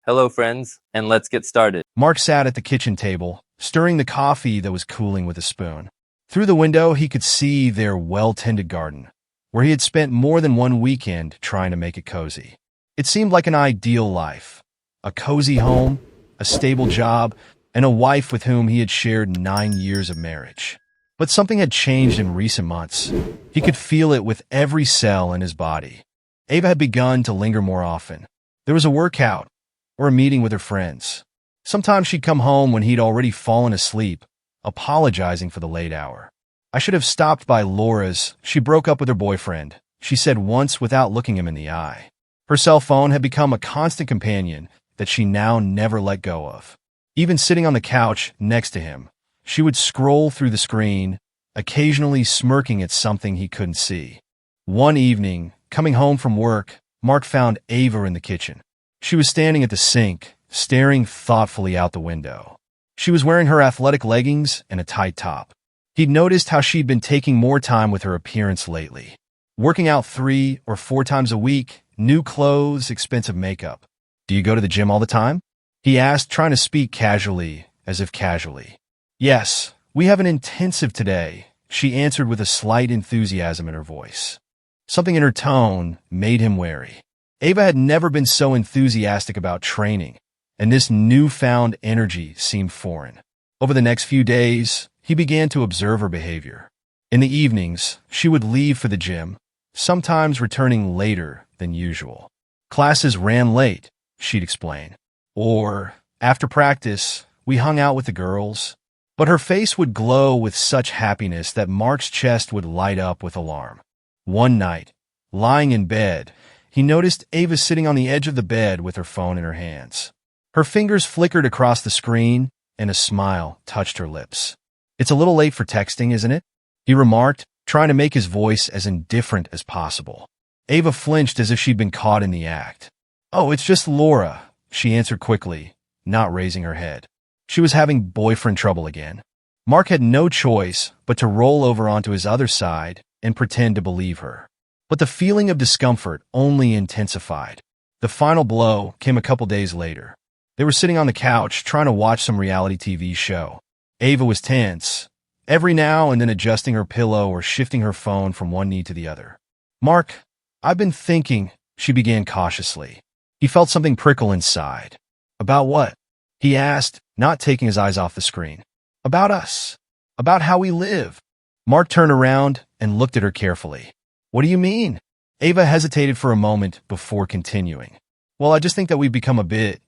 Hello, friends, and let's get started. Mark sat at the kitchen table, stirring the coffee that was cooling with a spoon. Through the window, he could see their well-tended garden, where he had spent more than one weekend trying to make it cozy. It seemed like an ideal life. A cozy home, a stable job, and a wife with whom he had shared 9 years of marriage. But something had changed in recent months. He could feel it with every cell in his body. Ava had begun to linger more often. There was a workout, or a meeting with her friends. Sometimes she'd come home when he'd already fallen asleep, apologizing for the late hour. "I should have stopped by Laura's. She broke up with her boyfriend," she said once without looking him in the eye. Her cell phone had become a constant companion that she now never let go of. Even sitting on the couch next to him, she would scroll through the screen, occasionally smirking at something he couldn't see. One evening, coming home from work, Mark found Ava in the kitchen. She was standing at the sink, staring thoughtfully out the window. She was wearing her athletic leggings and a tight top. He'd noticed how she'd been taking more time with her appearance lately. Working out 3 or 4 times a week, new clothes, expensive makeup. "Do you go to the gym all the time?" he asked, trying to speak casually, as if casually. "Yes, we have an intensive today," she answered with a slight enthusiasm in her voice. Something in her tone made him wary. Ava had never been so enthusiastic about training, and this newfound energy seemed foreign. Over the next few days, he began to observe her behavior. In the evenings, she would leave for the gym, sometimes returning later than usual. "Classes ran late," she'd explain. Or, "After practice, we hung out with the girls." But her face would glow with such happiness that Mark's chest would light up with alarm. One night, lying in bed, he noticed Ava sitting on the edge of the bed with her phone in her hands. Her fingers flickered across the screen, and a smile touched her lips. "It's a little late for texting, isn't it?" he remarked, trying to make his voice as indifferent as possible. Ava flinched as if she'd been caught in the act. "Oh, it's just Laura," she answered quickly, not raising her head. She was having boyfriend trouble again. Mark had no choice but to roll over onto his other side and pretend to believe her. But the feeling of discomfort only intensified. The final blow came a couple days later. They were sitting on the couch trying to watch some reality TV show. Ava was tense, every now and then adjusting her pillow or shifting her phone from one knee to the other. "Mark, I've been thinking," she began cautiously. He felt something prickle inside. "About what?" he asked, not taking his eyes off the screen. "About us. About how we live." Mark turned around and looked at her carefully. "What do you mean?" Ava hesitated for a moment before continuing. "Well, I just think that we've become a bit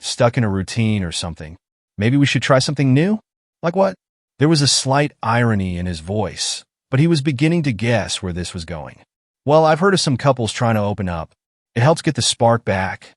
stuck in a routine or something. Maybe we should try something new?" "Like what?" There was a slight irony in his voice, but he was beginning to guess where this was going. "Well, I've heard of some couples trying to open up. It helps get the spark back."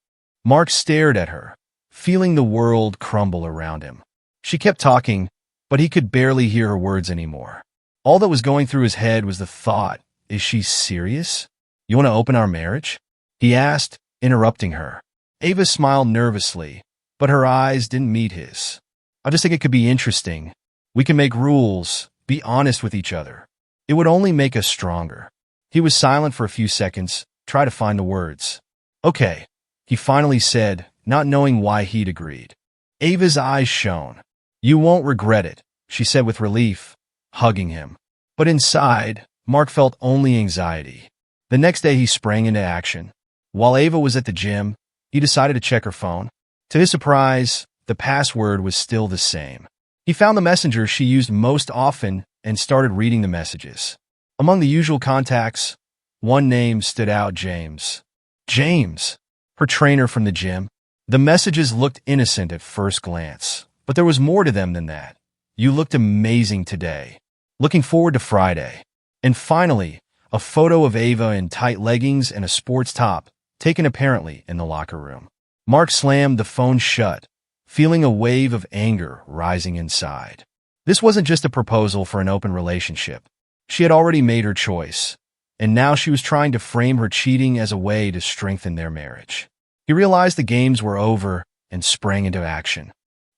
Mark stared at her, feeling the world crumble around him. She kept talking, but he could barely hear her words anymore. All that was going through his head was the thought, "Is she serious? You want to open our marriage?" he asked, interrupting her. Ava smiled nervously, but her eyes didn't meet his. "I just think it could be interesting. We can make rules, be honest with each other. It would only make us stronger." He was silent for a few seconds, trying to find the words. "Okay," he finally said, not knowing why he'd agreed. Ava's eyes shone. "You won't regret it," she said with relief, hugging him. But inside, Mark felt only anxiety. The next day he sprang into action. While Ava was at the gym, he decided to check her phone. To his surprise, the password was still the same. He found the messenger she used most often and started reading the messages. Among the usual contacts, one name stood out: James. James, her trainer from the gym. The messages looked innocent at first glance, but there was more to them than that. "You looked amazing today. Looking forward to Friday." And finally, a photo of Ava in tight leggings and a sports top, taken apparently in the locker room. Mark slammed the phone shut, feeling a wave of anger rising inside. This wasn't just a proposal for an open relationship. She had already made her choice, and now she was trying to frame her cheating as a way to strengthen their marriage. He realized the games were over and sprang into action.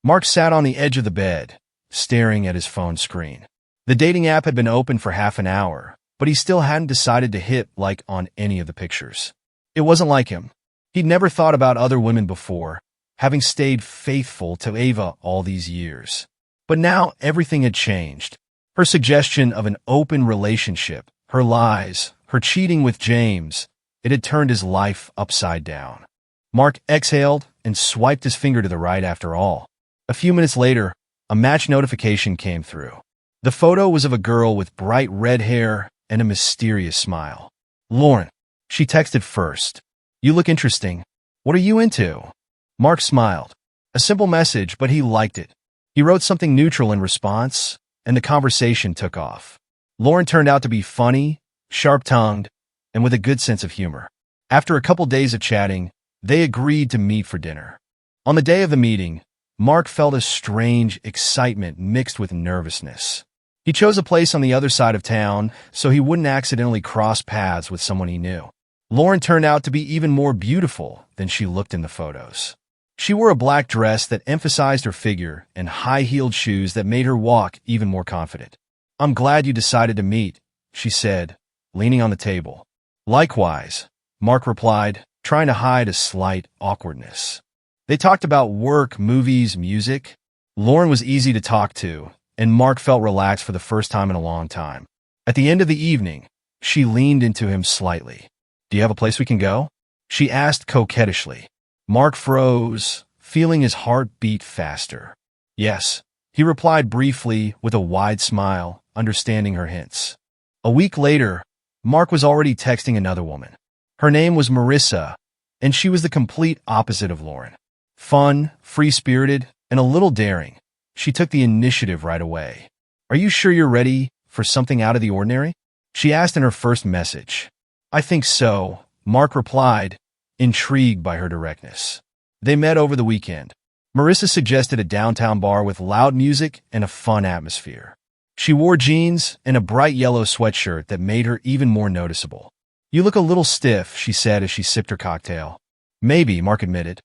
Mark sat on the edge of the bed, staring at his phone screen. The dating app had been open for half an hour, but he still hadn't decided to hit like on any of the pictures. It wasn't like him. He'd never thought about other women before, having stayed faithful to Ava all these years. But now everything had changed. Her suggestion of an open relationship, her lies, her cheating with James, it had turned his life upside down. Mark exhaled and swiped his finger to the right after all. A few minutes later, a match notification came through. The photo was of a girl with bright red hair and a mysterious smile. "Lauren," she texted first. "You look interesting. What are you into?" Mark smiled. A simple message, but he liked it. He wrote something neutral in response, and the conversation took off. Lauren turned out to be funny, sharp-tongued, and with a good sense of humor. After a couple days of chatting, they agreed to meet for dinner. On the day of the meeting, Mark felt a strange excitement mixed with nervousness. He chose a place on the other side of town so he wouldn't accidentally cross paths with someone he knew. Lauren turned out to be even more beautiful than she looked in the photos. She wore a black dress that emphasized her figure and high-heeled shoes that made her walk even more confident. "I'm glad you decided to meet," she said, leaning on the table. "Likewise," Mark replied, trying to hide a slight awkwardness. They talked about work, movies, music. Lauren was easy to talk to, and Mark felt relaxed for the first time in a long time. At the end of the evening, she leaned into him slightly. "Do you have a place we can go?" she asked coquettishly. Mark froze, feeling his heart beat faster. "Yes," he replied briefly with a wide smile, understanding her hints. A week later, Mark was already texting another woman. Her name was Marissa, and she was the complete opposite of Lauren. Fun, free-spirited, and a little daring. She took the initiative right away. "Are you sure you're ready for something out of the ordinary?" she asked in her first message. "I think so," Mark replied, intrigued by her directness. They met over the weekend. Marissa suggested a downtown bar with loud music and a fun atmosphere. She wore jeans and a bright yellow sweatshirt that made her even more noticeable. "You look a little stiff," she said as she sipped her cocktail. "Maybe," Mark admitted.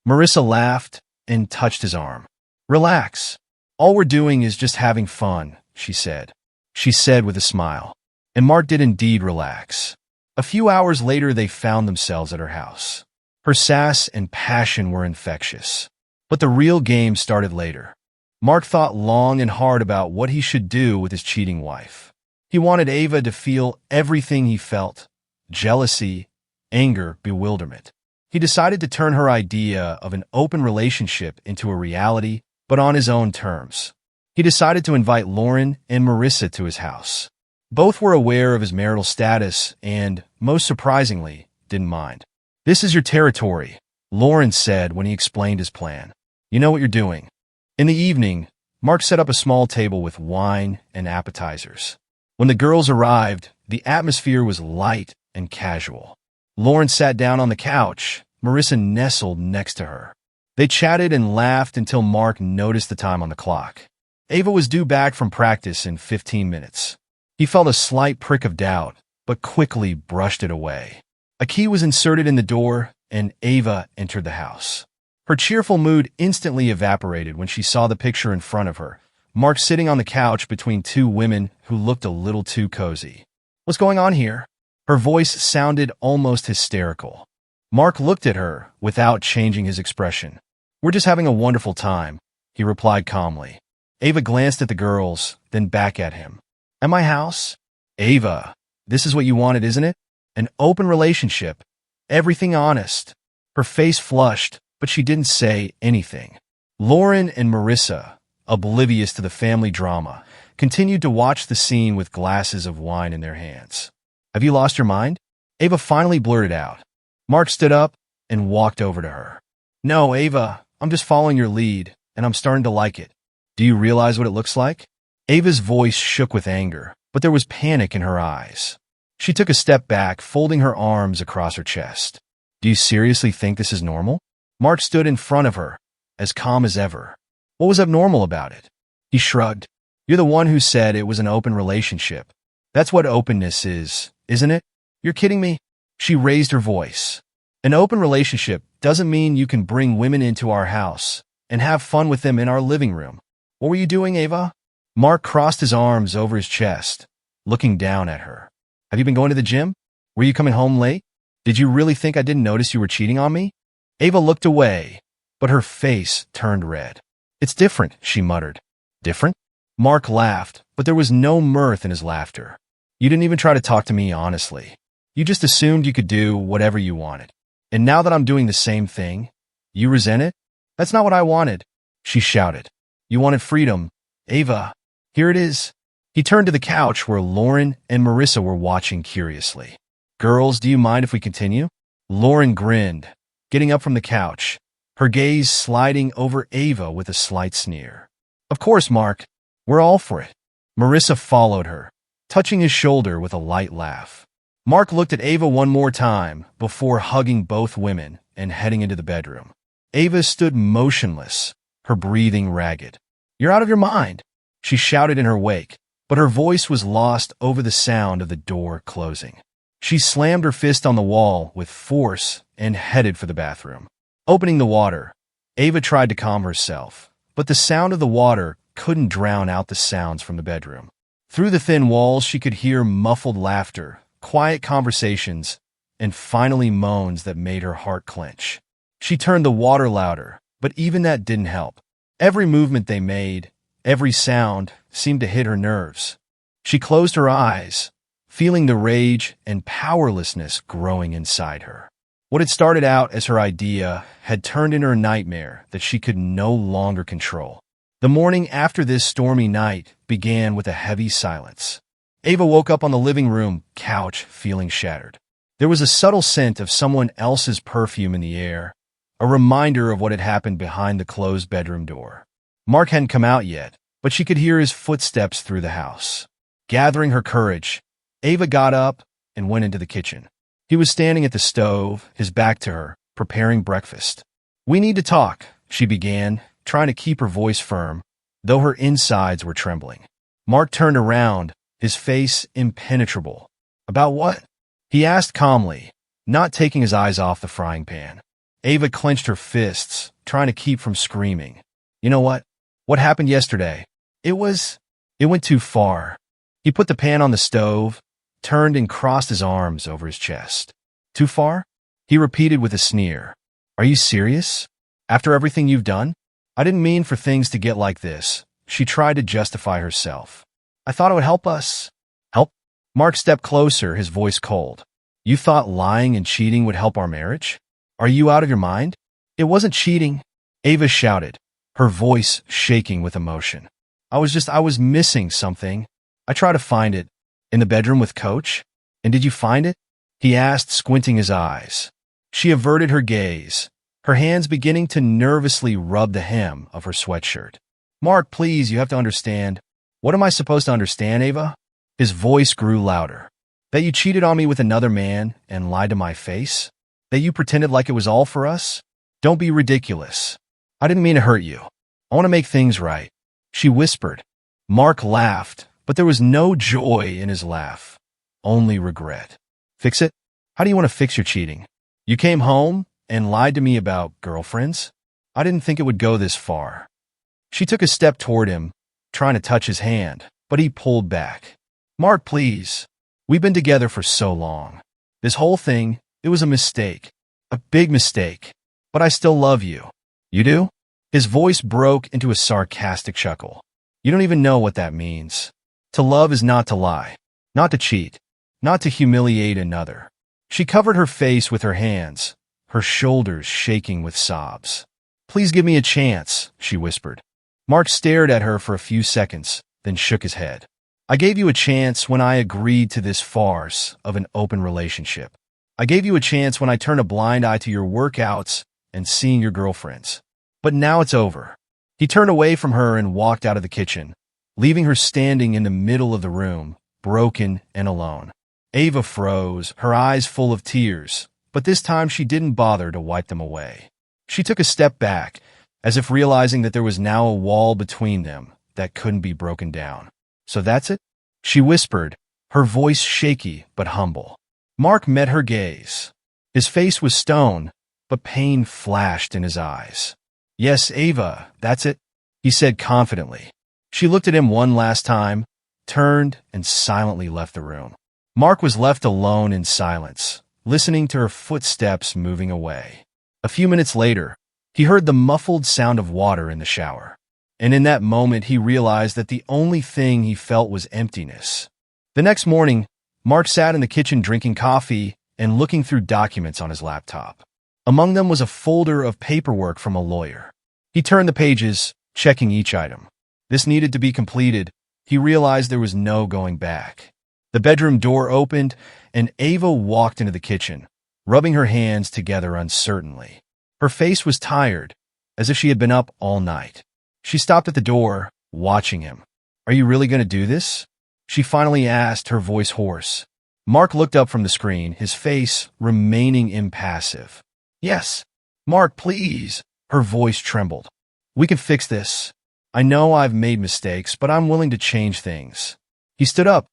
Marissa laughed and touched his arm. "Relax. All we're doing is just having fun," she said. She said with a smile. And Mark did indeed relax. A few hours later, they found themselves at her house. Her sass and passion were infectious. But the real game started later. Mark thought long and hard about what he should do with his cheating wife. He wanted Ava to feel everything he felt: jealousy, anger, bewilderment. He decided to turn her idea of an open relationship into a reality, but on his own terms. He decided to invite Lauren and Marissa to his house. Both were aware of his marital status and, most surprisingly, didn't mind. "This is your territory," Lauren said when he explained his plan. "You know what you're doing." In the evening, Mark set up a small table with wine and appetizers. When the girls arrived, the atmosphere was light and casual. Lauren sat down on the couch. Marissa nestled next to her. They chatted and laughed until Mark noticed the time on the clock. Ava was due back from practice in 15 minutes. He felt a slight prick of doubt, but quickly brushed it away. A key was inserted in the door, and Ava entered the house. Her cheerful mood instantly evaporated when she saw the picture in front of her, Mark sitting on the couch between two women who looked a little too cozy. "What's going on here?" Her voice sounded almost hysterical. Mark looked at her without changing his expression. "We're just having a wonderful time," he replied calmly. Ava glanced at the girls, then back at him. "At my house?" "Ava, this is what you wanted, isn't it? An open relationship. Everything honest." Her face flushed, but she didn't say anything. Lauren and Marissa, oblivious to the family drama, continued to watch the scene with glasses of wine in their hands. "Have you lost your mind?" Ava finally blurted out. Mark stood up and walked over to her. "No, Ava, I'm just following your lead, and I'm starting to like it. Do you realize what it looks like?" Ava's voice shook with anger, but there was panic in her eyes. She took a step back, folding her arms across her chest. "Do you seriously think this is normal?" Mark stood in front of her, as calm as ever. What was abnormal about it? He shrugged. "You're the one who said it was an open relationship. That's what openness is, isn't it? You're kidding me?" She raised her voice. "An open relationship doesn't mean you can bring women into our house and have fun with them in our living room. What were you doing, Ava?" Mark crossed his arms over his chest, looking down at her. "Have you been going to the gym? Were you coming home late? Did you really think I didn't notice you were cheating on me?" Ava looked away, but her face turned red. "It's different," she muttered. "Different?" Mark laughed, but there was no mirth in his laughter. "You didn't even try to talk to me honestly. You just assumed you could do whatever you wanted. And now that I'm doing the same thing, you resent it? That's not what I wanted," she shouted. "You wanted freedom. Ava, here it is." He turned to the couch where Lauren and Marissa were watching curiously. "Girls, do you mind if we continue?" Lauren grinned, getting up from the couch, her gaze sliding over Ava with a slight sneer. "Of course, Mark. We're all for it." Marissa followed her, touching his shoulder with a light laugh. Mark looked at Ava one more time before hugging both women and heading into the bedroom. Ava stood motionless, her breathing ragged. "You're out of your mind," she shouted in her wake, but her voice was lost over the sound of the door closing. She slammed her fist on the wall with force and headed for the bathroom. Opening the water, Ava tried to calm herself, but the sound of the water couldn't drown out the sounds from the bedroom. Through the thin walls, she could hear muffled laughter, quiet conversations, and finally moans that made her heart clench. She turned the water louder, but even that didn't help. Every movement they made, every sound, seemed to hit her nerves. She closed her eyes, feeling the rage and powerlessness growing inside her. What had started out as her idea had turned into a nightmare that she could no longer control. The morning after this stormy night began with a heavy silence. Ava woke up on the living room couch feeling shattered. There was a subtle scent of someone else's perfume in the air, a reminder of what had happened behind the closed bedroom door. Mark hadn't come out yet, but she could hear his footsteps through the house. Gathering her courage, Ava got up and went into the kitchen. He was standing at the stove, his back to her, preparing breakfast. "We need to talk," she began, trying to keep her voice firm, though her insides were trembling. Mark turned around, his face impenetrable. "About what?" he asked calmly, not taking his eyes off the frying pan. Ava clenched her fists, trying to keep from screaming. "You know what? What happened yesterday? It went too far." He put the pan on the stove, turned and crossed his arms over his chest. "Too far?" he repeated with a sneer. "Are you serious? After everything you've done?" "I didn't mean for things to get like this," she tried to justify herself. "I thought it would help us." "Help?" Mark stepped closer, his voice cold. "You thought lying and cheating would help our marriage? Are you out of your mind?" "It wasn't cheating," Ava shouted, her voice shaking with emotion. I was missing something. I tried to find it. In the bedroom with Coach?" "And did you find it?" he asked, squinting his eyes. She averted her gaze, her hands beginning to nervously rub the hem of her sweatshirt. "Mark, please, you have to understand." "What am I supposed to understand, Ava?" His voice grew louder. "That you cheated on me with another man and lied to my face? That you pretended like it was all for us? Don't be ridiculous. I didn't mean to hurt you. I want to make things right," she whispered. Mark laughed, but there was no joy in his laugh, only regret. "Fix it? How do you want to fix your cheating? You came home and lied to me about girlfriends? I didn't think it would go this far." She took a step toward him, trying to touch his hand, but he pulled back. "Mark, please. We've been together for so long. This whole thing, it was a mistake. A big mistake. But I still love you." "You do?" His voice broke into a sarcastic chuckle. "You don't even know what that means. To love is not to lie, not to cheat, not to humiliate another." She covered her face with her hands, her shoulders shaking with sobs. "Please give me a chance," she whispered. Mark stared at her for a few seconds, then shook his head. "I gave you a chance when I agreed to this farce of an open relationship. I gave you a chance when I turned a blind eye to your workouts and seeing your girlfriends. But now it's over." He turned away from her and walked out of the kitchen, leaving her standing in the middle of the room, broken and alone. Ava froze, her eyes full of tears, but this time she didn't bother to wipe them away. She took a step back, as if realizing that there was now a wall between them that couldn't be broken down. "So that's it?" she whispered, her voice shaky but humble. Mark met her gaze. His face was stone, but pain flashed in his eyes. "Yes, Ava, that's it," he said confidently. She looked at him one last time, turned, and silently left the room. Mark was left alone in silence, listening to her footsteps moving away. A few minutes later, He heard the muffled sound of water in the shower. And in that moment, he realized that the only thing he felt was emptiness. The next morning, Mark sat in the kitchen drinking coffee and looking through documents on his laptop. Among them was a folder of paperwork from a lawyer. He turned the pages, checking each item. This needed to be completed. He realized there was no going back. The bedroom door opened, and Ava walked into the kitchen, rubbing her hands together uncertainly. Her face was tired, as if she had been up all night. She stopped at the door, watching him. "Are you really going to do this?" she finally asked, her voice hoarse. Mark looked up from the screen, his face remaining impassive. "Yes, Mark, please." Her voice trembled. "We can fix this. I know I've made mistakes, but I'm willing to change things." He stood up,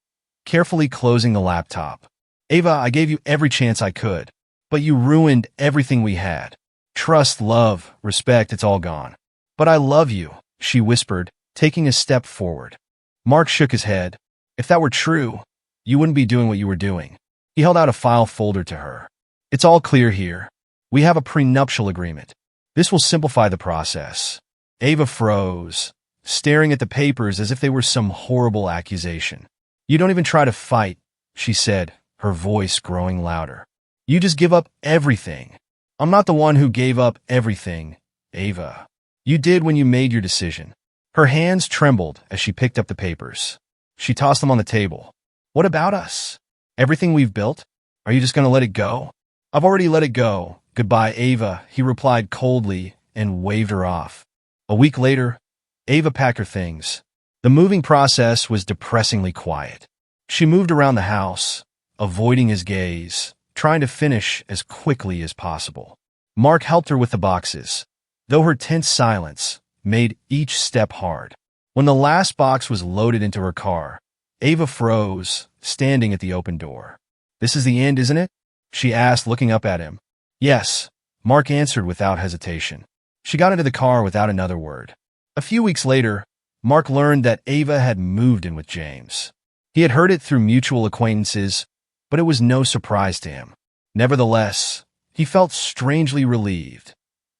carefully closing the laptop. "Ava, I gave you every chance I could, but you ruined everything we had. Trust, love, respect, it's all gone. But I love you," she whispered, taking a step forward. Mark shook his head. "If that were true, you wouldn't be doing what you were doing." He held out a file folder to her. "It's all clear here. We have a prenuptial agreement. This will simplify the process." Ava froze, staring at the papers as if they were some horrible accusation. "You don't even try to fight," she said, her voice growing louder. "You just give up everything." "I'm not the one who gave up everything, Ava. You did when you made your decision." Her hands trembled as she picked up the papers. She tossed them on the table. "What about us? Everything we've built? Are you just going to let it go?" "I've already let it go. Goodbye, Ava," he replied coldly and waved her off. A week later, Ava packed her things. The moving process was depressingly quiet. She moved around the house, avoiding his gaze, trying to finish as quickly as possible. Mark helped her with the boxes, though her tense silence made each step hard. When the last box was loaded into her car, Ava froze, standing at the open door. "This is the end, isn't it?" she asked, looking up at him. "Yes," Mark answered without hesitation. She got into the car without another word. A few weeks later, Mark learned that Ava had moved in with James. He had heard it through mutual acquaintances, but it was no surprise to him. Nevertheless, he felt strangely relieved.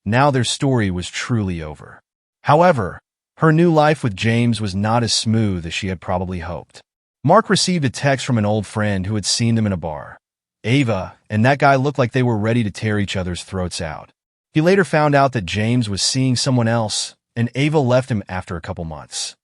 Now their story was truly over. However, her new life with James was not as smooth as she had probably hoped. Mark received a text from an old friend who had seen them in a bar. Ava and that guy looked like they were ready to tear each other's throats out. He later found out that James was seeing someone else, and Ava left him after a couple months.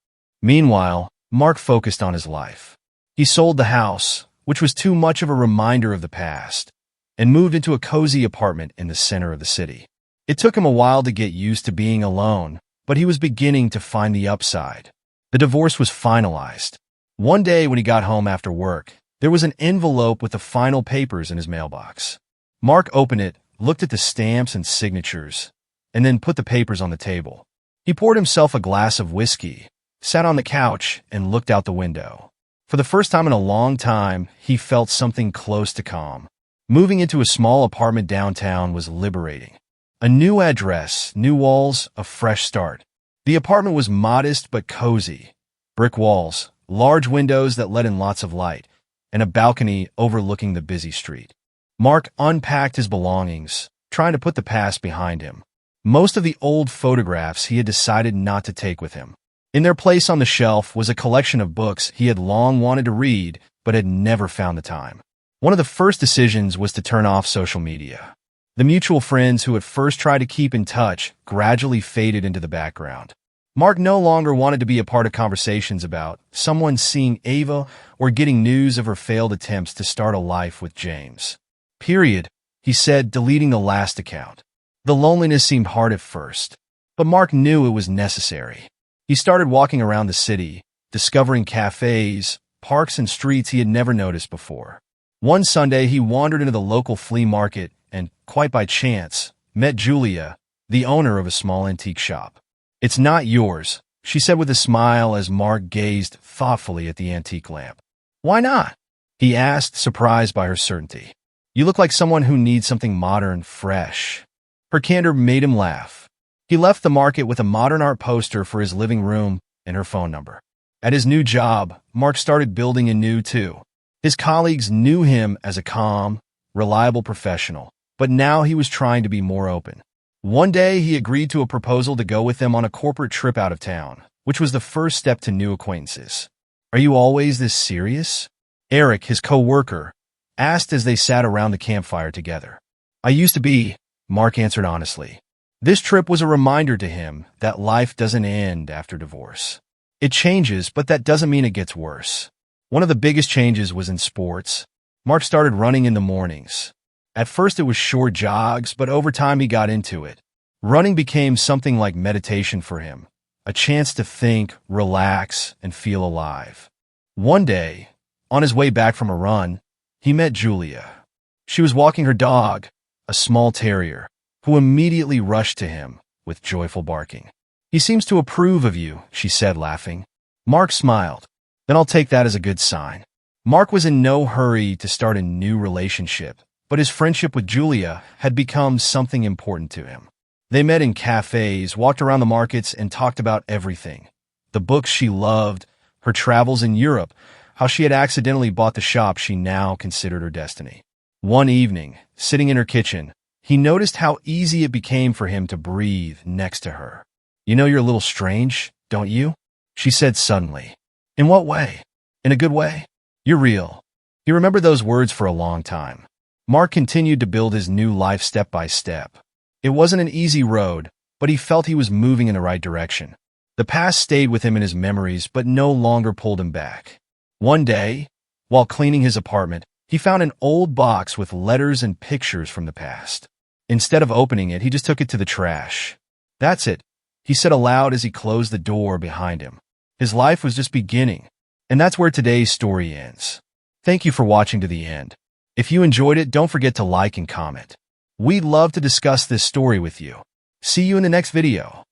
Meanwhile, Mark focused on his life. He sold the house, which was too much of a reminder of the past, and moved into a cozy apartment in the center of the city. It took him a while to get used to being alone, but he was beginning to find the upside. The divorce was finalized. One day when he got home after work, there was an envelope with the final papers in his mailbox. Mark opened it, looked at the stamps and signatures, and then put the papers on the table. He poured himself a glass of whiskey, sat on the couch, and looked out the window. For the first time in a long time, he felt something close to calm. Moving into a small apartment downtown was liberating. A new address, new walls, a fresh start. The apartment was modest but cozy. Brick walls, large windows that let in lots of light, and a balcony overlooking the busy street. Mark unpacked his belongings, trying to put the past behind him. Most of the old photographs he had decided not to take with him. In their place on the shelf was a collection of books he had long wanted to read but had never found the time. One of the first decisions was to turn off social media. The mutual friends who had first tried to keep in touch gradually faded into the background. Mark no longer wanted to be a part of conversations about someone seeing Ava or getting news of her failed attempts to start a life with James. Period, he said, deleting the last account. The loneliness seemed hard at first, but Mark knew it was necessary. He started walking around the city, discovering cafes, parks, and streets he had never noticed before. One Sunday, he wandered into the local flea market and, quite by chance, met Julia, the owner of a small antique shop. "It's not yours," she said with a smile as Mark gazed thoughtfully at the antique lamp. "Why not?" he asked, surprised by her certainty. "You look like someone who needs something modern, fresh." Her candor made him laugh. He left the market with a modern art poster for his living room and her phone number. At his new job, Mark started building anew too. His colleagues knew him as a calm, reliable professional, but now he was trying to be more open. One day, he agreed to a proposal to go with them on a corporate trip out of town, which was the first step to new acquaintances. "Are you always this serious?" Eric, his co-worker, asked as they sat around the campfire together. "I used to be," Mark answered honestly. This trip was a reminder to him that life doesn't end after divorce. It changes, but that doesn't mean it gets worse. One of the biggest changes was in sports. Mark started running in the mornings. At first it was short jogs, but over time he got into it. Running became something like meditation for him, a chance to think, relax, and feel alive. One day, on his way back from a run, he met Julia. She was walking her dog, a small terrier, who immediately rushed to him with joyful barking. "He seems to approve of you," she said, laughing. Mark smiled. "Then I'll take that as a good sign." Mark was in no hurry to start a new relationship, but his friendship with Julia had become something important to him. They met in cafes, walked around the markets, and talked about everything. The books she loved, her travels in Europe, how she had accidentally bought the shop she now considered her destiny. One evening, sitting in her kitchen, he noticed how easy it became for him to breathe next to her. "You know you're a little strange, don't you?" she said suddenly. "In what way?" "In a good way. You're real." He remembered those words for a long time. Mark continued to build his new life step by step. It wasn't an easy road, but he felt he was moving in the right direction. The past stayed with him in his memories, but no longer pulled him back. One day, while cleaning his apartment, he found an old box with letters and pictures from the past. Instead of opening it, he just took it to the trash. "That's it," he said aloud as he closed the door behind him. His life was just beginning, and that's where today's story ends. Thank you for watching to the end. If you enjoyed it, don't forget to like and comment. We'd love to discuss this story with you. See you in the next video.